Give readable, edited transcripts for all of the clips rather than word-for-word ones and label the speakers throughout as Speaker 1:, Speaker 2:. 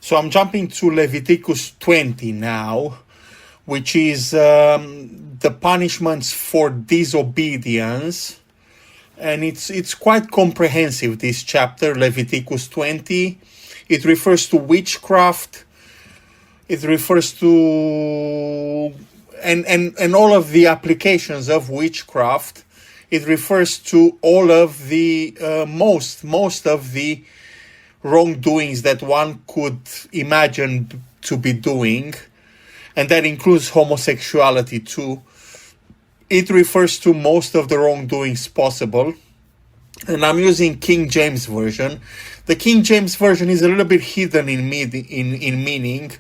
Speaker 1: So I'm jumping to Leviticus 20 now, which is the punishments for disobedience. And it's quite comprehensive, this chapter, Leviticus 20. It refers to witchcraft. It refers to and all of the applications of witchcraft. It refers to all of the most of the wrongdoings that one could imagine to be doing, and that includes homosexuality too. It refers to most of the wrongdoings possible, and I'm using King James Version. The King James Version is a little bit hidden in meaning.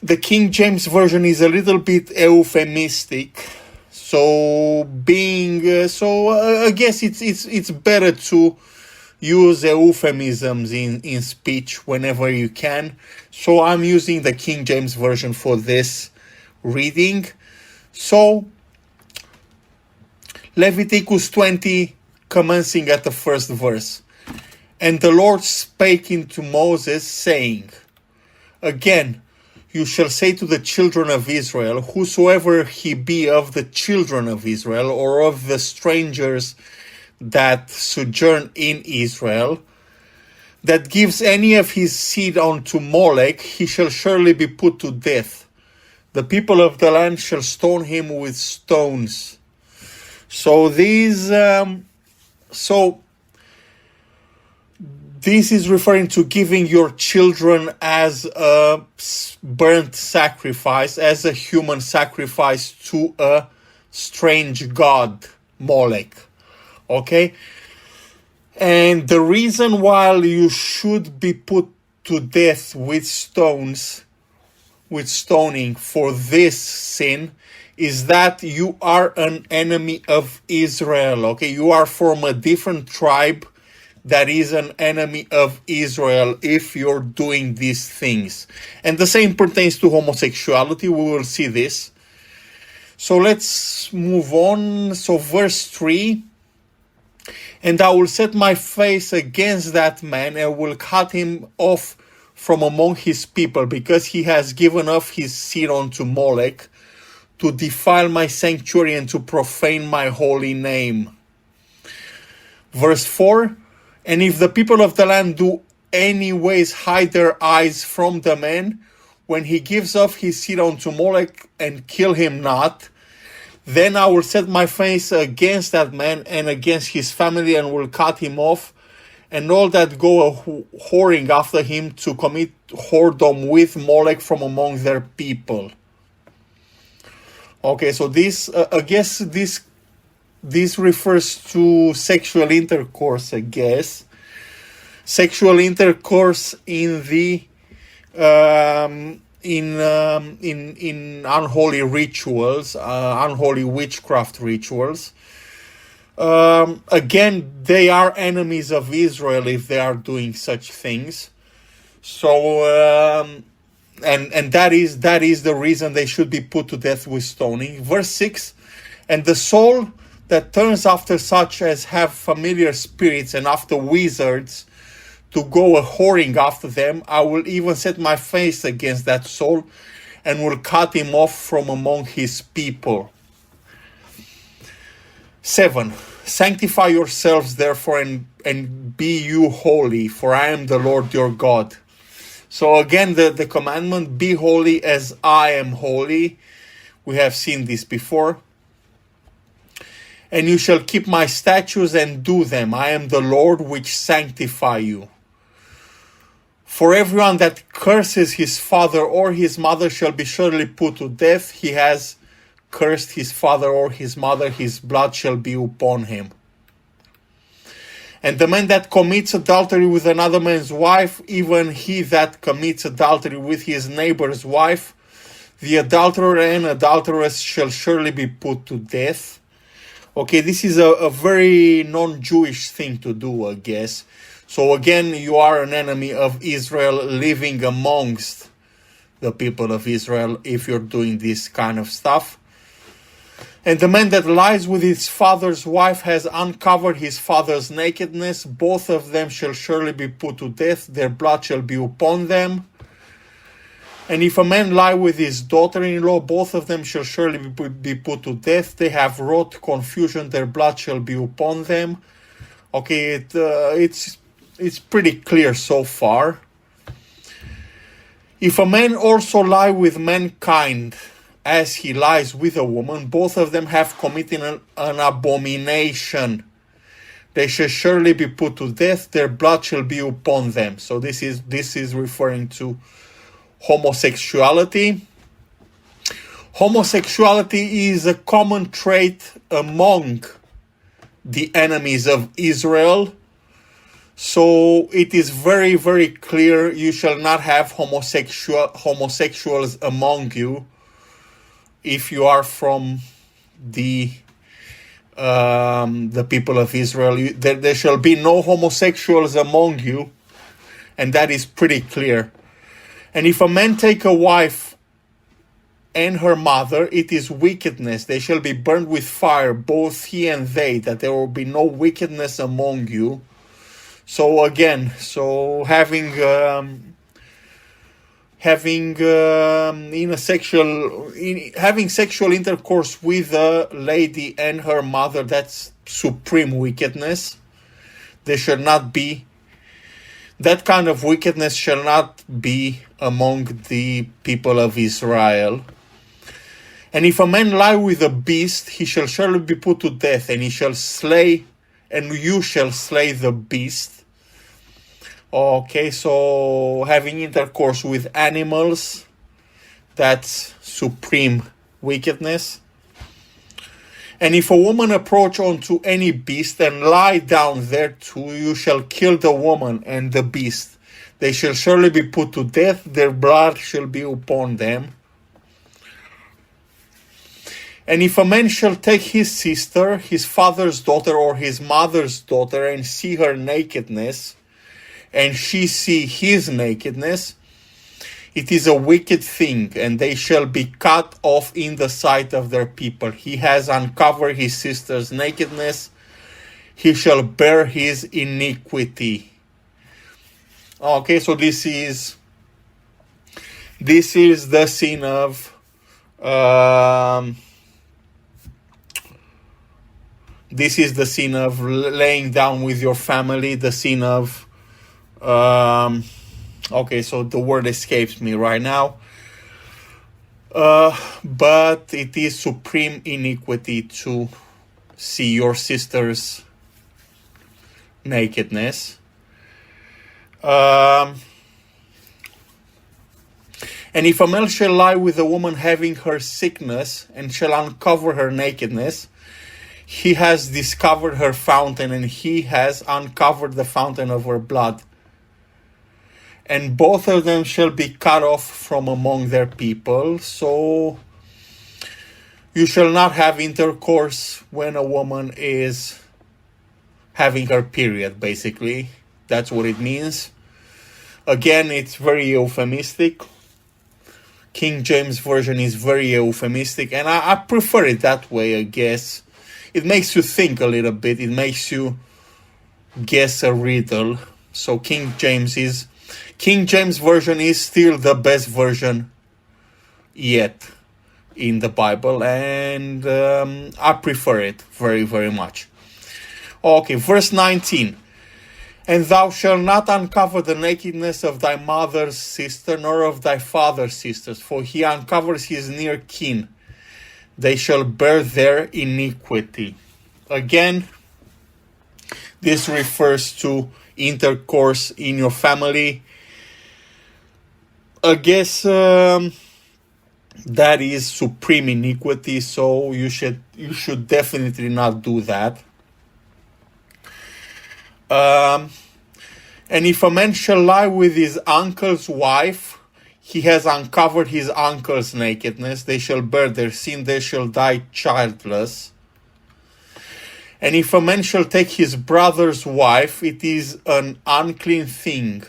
Speaker 1: The King James Version is a little bit euphemistic, so I guess it's better to use euphemisms in speech whenever you can. So I'm using the King James Version for this reading. So Leviticus 20, commencing at the first verse. And the Lord spake unto Moses, saying, Again, you shall say to the children of Israel, whosoever he be of the children of Israel, or of the strangers that sojourn in Israel, that gives any of his seed unto Molech, he shall surely be put to death. The people of the land shall stone him with stones. So this is referring to giving your children as a burnt sacrifice, as a human sacrifice to a strange god, Molech. Okay? And the reason why you should be put to death with stoning for this sin, is that you are an enemy of Israel. Okay? You are from a different tribe that is an enemy of Israel if you're doing these things. And the same pertains to homosexuality. We will see this. So let's move on. So verse 3, and I will set my face against that man and will cut him off from among his people, because he has given up his seed unto Molech, to defile my sanctuary and to profane my holy name. Verse 4, and if the people of the land do anyways hide their eyes from the man, when he gives up his seed unto Molech, and kill him not, then I will set my face against that man and against his family, and will cut him off, and all that go whoring after him to commit whoredom with Molech from among their people. Okay, so this, I guess this refers to sexual intercourse, I guess. Sexual intercourse in the in unholy rituals, unholy witchcraft rituals. Again, they are enemies of Israel if they are doing such things. So and that is the reason they should be put to death with stoning. Verse 6, and the soul that turns after such as have familiar spirits and after wizards, to go a whoring after them, I will even set my face against that soul, and will cut him off from among his people. 7, sanctify yourselves therefore, and be you holy, for I am the Lord your God. So again, the commandment, be holy as I am holy. We have seen this before. And you shall keep my statutes and do them. I am the Lord which sanctify you. For everyone that curses his father or his mother shall be surely put to death. He has cursed his father or his mother, his blood shall be upon him. And the man that commits adultery with another man's wife, even he that commits adultery with his neighbor's wife, the adulterer and adulteress shall surely be put to death. Okay, this is a very non-Jewish thing to do, I guess. So again, you are an enemy of Israel living amongst the people of Israel if you're doing this kind of stuff. And the man that lies with his father's wife has uncovered his father's nakedness. Both of them shall surely be put to death. Their blood shall be upon them. And if a man lie with his daughter-in-law, both of them shall surely be put to death. They have wrought confusion. Their blood shall be upon them. Okay, it's pretty clear so far. If a man also lie with mankind, as he lies with a woman, both of them have committed an abomination. They shall surely be put to death. Their blood shall be upon them. So this is referring to homosexuality. Homosexuality is a common trait among the enemies of Israel. So it is very, very clear you shall not have homosexuals among you. If you are from the people of Israel, there shall be no homosexuals among you, and that is pretty clear. And if a man take a wife and her mother, it is wickedness. They shall be burned with fire, both he and they, that there will be no wickedness among you. So again, having sexual intercourse with a lady and her mother, that's supreme wickedness. There should not be that kind of wickedness shall not be among the people of Israel. And if a man lie with a beast, he shall surely be put to death, and you shall slay the beast. Okay, so having intercourse with animals, that's supreme wickedness. And if a woman approach unto any beast and lie down thereto, you shall kill the woman and the beast. They shall surely be put to death, their blood shall be upon them. And if a man shall take his sister, his father's daughter, or his mother's daughter, and see her nakedness, and she see his nakedness, it is a wicked thing, and they shall be cut off in the sight of their people. He has uncovered his sister's nakedness, he shall bear his iniquity. Okay, so this is the sin of this is the sin of laying down with your family, the sin of okay, so the word escapes me right now. But it is supreme iniquity to see your sister's nakedness. And if a male shall lie with a woman having her sickness, and shall uncover her nakedness, he has discovered her fountain, and he has uncovered the fountain of her blood. And both of them shall be cut off from among their people. So you shall not have intercourse when a woman is having her period, basically. That's what it means. Again, it's very euphemistic. King James Version is very euphemistic, and I prefer it that way, I guess. It makes you think a little bit. It makes you guess a riddle. So King James Version is still the best version yet in the Bible, and I prefer it very, very much. Okay, verse 19. And thou shalt not uncover the nakedness of thy mother's sister, nor of thy father's sisters, for he uncovers his near kin. They shall bear their iniquity. Again, this refers to intercourse in your family. I guess that is supreme iniquity, so you should definitely not do that. And if a man shall lie with his uncle's wife, he has uncovered his uncle's nakedness. They shall bear their sin, they shall die childless. And if a man shall take his brother's wife, it is an unclean thing.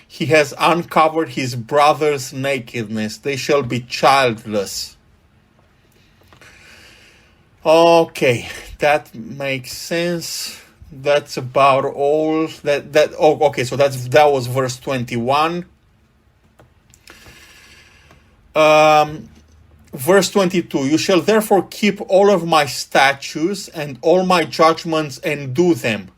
Speaker 1: He has uncovered his brother's nakedness. They shall be childless. Okay, that makes sense. That's about all. Okay. So that was verse 21. Verse 22. You shall therefore keep all of my statutes and all my judgments and do them,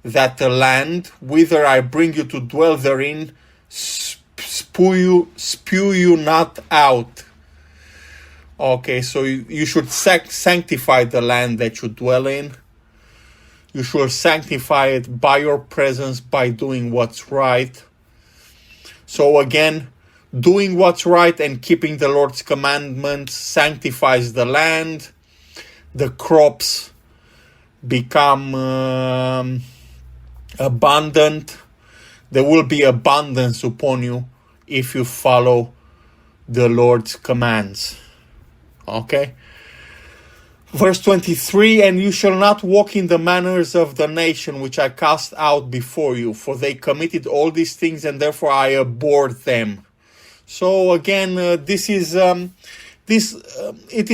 Speaker 1: that the land whither I bring you to dwell therein spew you not out. Okay, so you should sanctify the land that you dwell in. You should sanctify it by your presence, by doing what's right. So again, doing what's right and keeping the Lord's commandments sanctifies the land. The crops become abundant. There will be abundance upon you if you follow the Lord's commands. Okay. Verse 23, and you shall not walk in the manners of the nation which I cast out before you, for they committed all these things, and therefore I abhorred them. So again, it is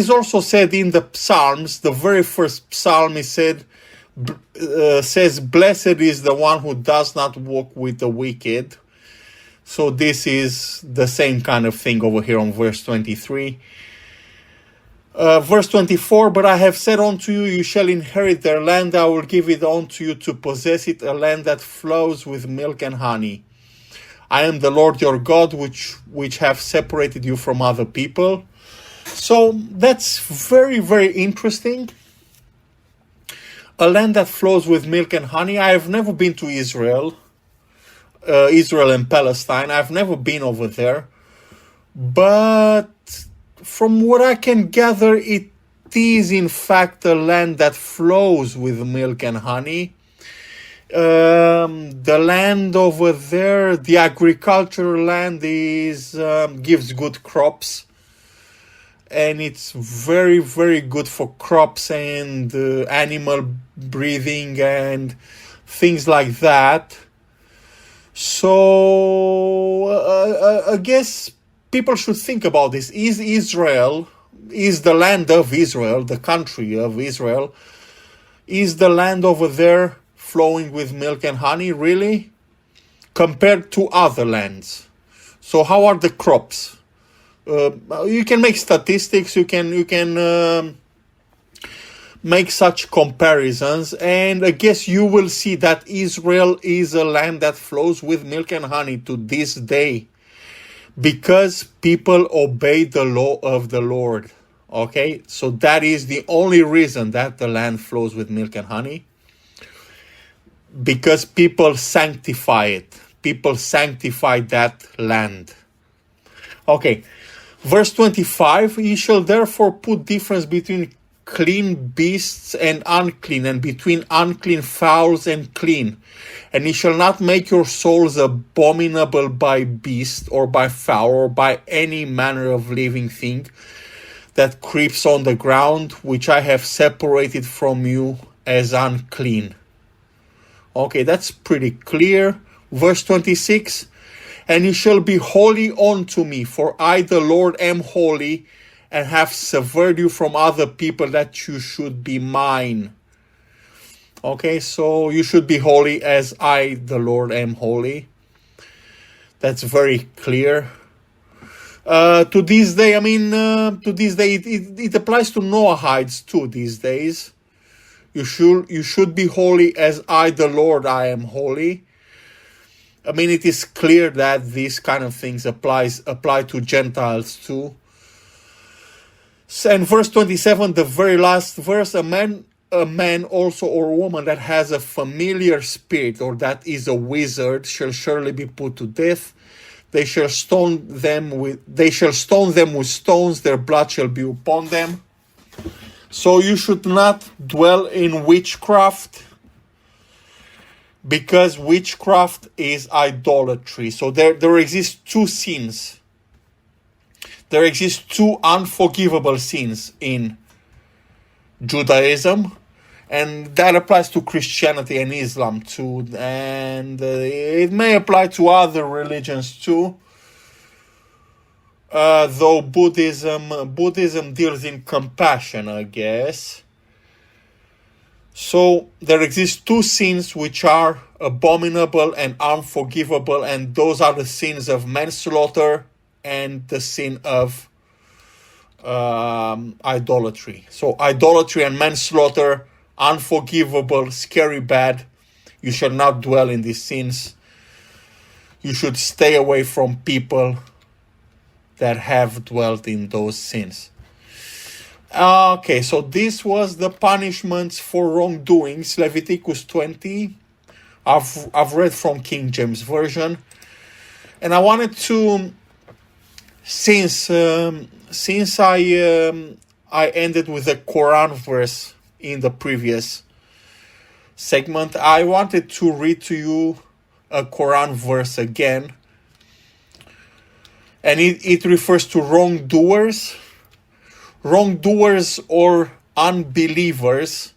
Speaker 1: also said in the Psalms. The very first Psalm is says, "Blessed is the one who does not walk with the wicked." So this is the same kind of thing over here on verse 23. Verse 24, but I have said unto you, you shall inherit their land. I will give it unto you to possess it, a land that flows with milk and honey. I am the Lord your God, which have separated you from other people. So that's very, very interesting. A land that flows with milk and honey. I have never been to Israel and Palestine. I've never been over there. But from what I can gather, it is in fact a land that flows with milk and honey. The land over there, the agricultural land, gives good crops, and it's very, very good for crops and animal breeding and things like that. So I guess people should think about this. Is the land of Israel, the country of Israel, is the land over there flowing with milk and honey, really, compared to other lands? So how are the crops? You can make statistics, you can make such comparisons, and I guess you will see that Israel is a land that flows with milk and honey to this day, because people obey the law of the Lord. Okay, so that is the only reason that the land flows with milk and honey, because people sanctify it. People sanctify that land. Okay, verse 25, ye shall therefore put difference between clean beasts and unclean, and between unclean fowls and clean. And ye shall not make your souls abominable by beast or by fowl or by any manner of living thing that creeps on the ground, which I have separated from you as unclean. Okay, that's pretty clear. Verse 26, and you shall be holy unto me, for I the Lord am holy, and have severed you from other people, that you should be mine. Okay, so you should be holy as I the Lord am holy. That's very clear. To this day, it applies to Noahides too these days. You should be holy as I the Lord I am holy. It is clear that these kind of things apply to Gentiles too. And verse 27, the very last verse, a man also or a woman that has a familiar spirit, or that is a wizard, shall surely be put to death. They shall stone them with stones, their blood shall be upon them. So you should not dwell in witchcraft, because witchcraft is idolatry. So there exist two sins. There exist two unforgivable sins in Judaism, and that applies to Christianity and Islam too, and it may apply to other religions too. Though Buddhism deals in compassion, I guess. So there exist two sins which are abominable and unforgivable, and those are the sins of manslaughter and the sin of idolatry. So idolatry and manslaughter, unforgivable, scary, bad. You shall not dwell in these sins. You should stay away from people that have dwelt in those sins. Okay, so this was the punishments for wrongdoings, Leviticus 20. I've read from King James Version, and I wanted to, since I ended with a Quran verse in the previous segment, I wanted to read to you a Quran verse again, and it refers to wrongdoers or unbelievers.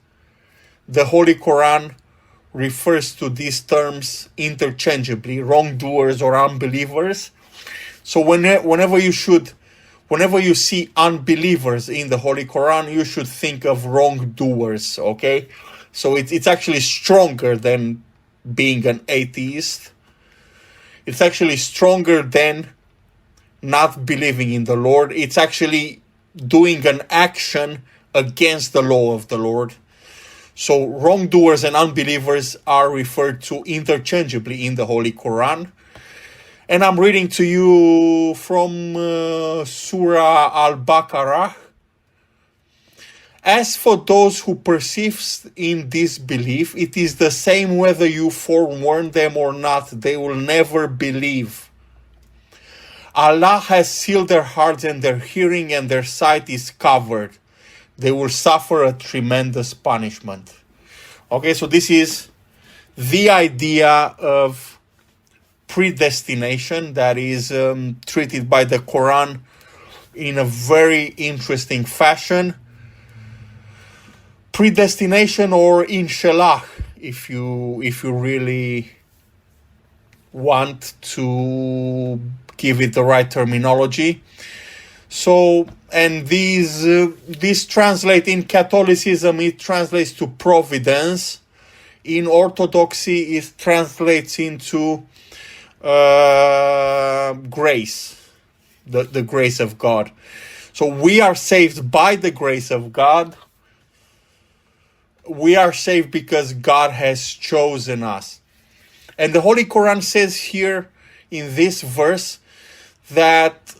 Speaker 1: The Holy Quran refers to these terms interchangeably, wrongdoers or unbelievers. So whenever you see unbelievers in the Holy Quran, you should think of wrongdoers, okay? So it's actually stronger than being an atheist. It's actually stronger than not believing in the Lord. It's actually doing an action against the law of the Lord. So wrongdoers and unbelievers are referred to interchangeably in the Holy Quran. And I'm reading to you from Surah Al-Baqarah. As for those who persist in disbelief, it is the same whether you forewarn them or not. They will never believe. Allah has sealed their hearts, and their hearing and their sight is covered. They will suffer a tremendous punishment. Okay, so this is the idea of predestination that is treated by the Quran in a very interesting fashion. Predestination, or inshallah, if you really want to give it the right terminology. So, and these translate in Catholicism, it translates to providence. In Orthodoxy, it translates into grace, the grace of God. So we are saved by the grace of God. We are saved because God has chosen us. And the Holy Quran says here in this verse that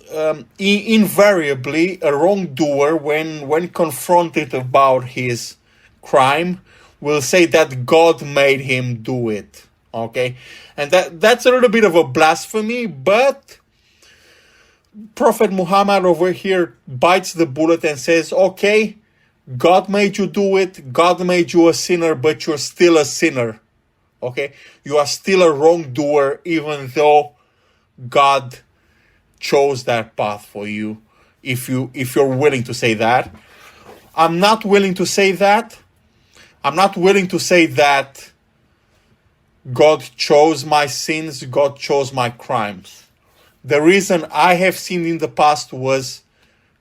Speaker 1: invariably a wrongdoer, when confronted about his crime, will say that God made him do it. Okay? And that's a little bit of a blasphemy, but Prophet Muhammad over here bites the bullet and says, okay, God made you do it, God made you a sinner, but you're still a sinner. Okay? You are still a wrongdoer, even though God chose that path for you, if you're willing to say that. I'm not willing to say that. I'm not willing to say that God chose my sins, God chose my crimes. The reason I have sinned in the past was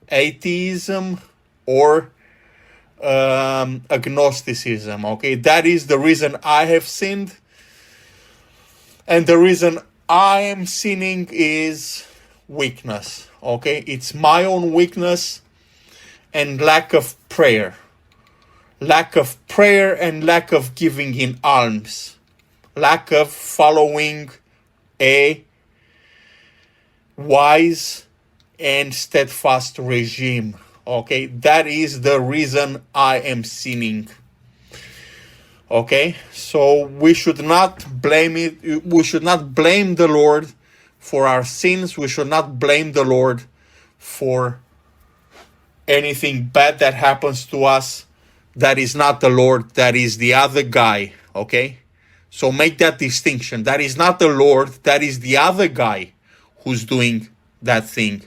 Speaker 1: atheism or agnosticism. Okay, that is the reason I have sinned, and the reason I am sinning is weakness. Okay, it's my own weakness and lack of prayer and lack of giving in alms, lack of following a wise and steadfast regime. Okay, that is the reason I am sinning. Okay, so we should not blame it. We should not blame the Lord for our sins. We should not blame the Lord for anything bad that happens to us. That is not the Lord. That is the other guy. Okay, so make that distinction. That is not the Lord. That is the other guy who's doing that thing.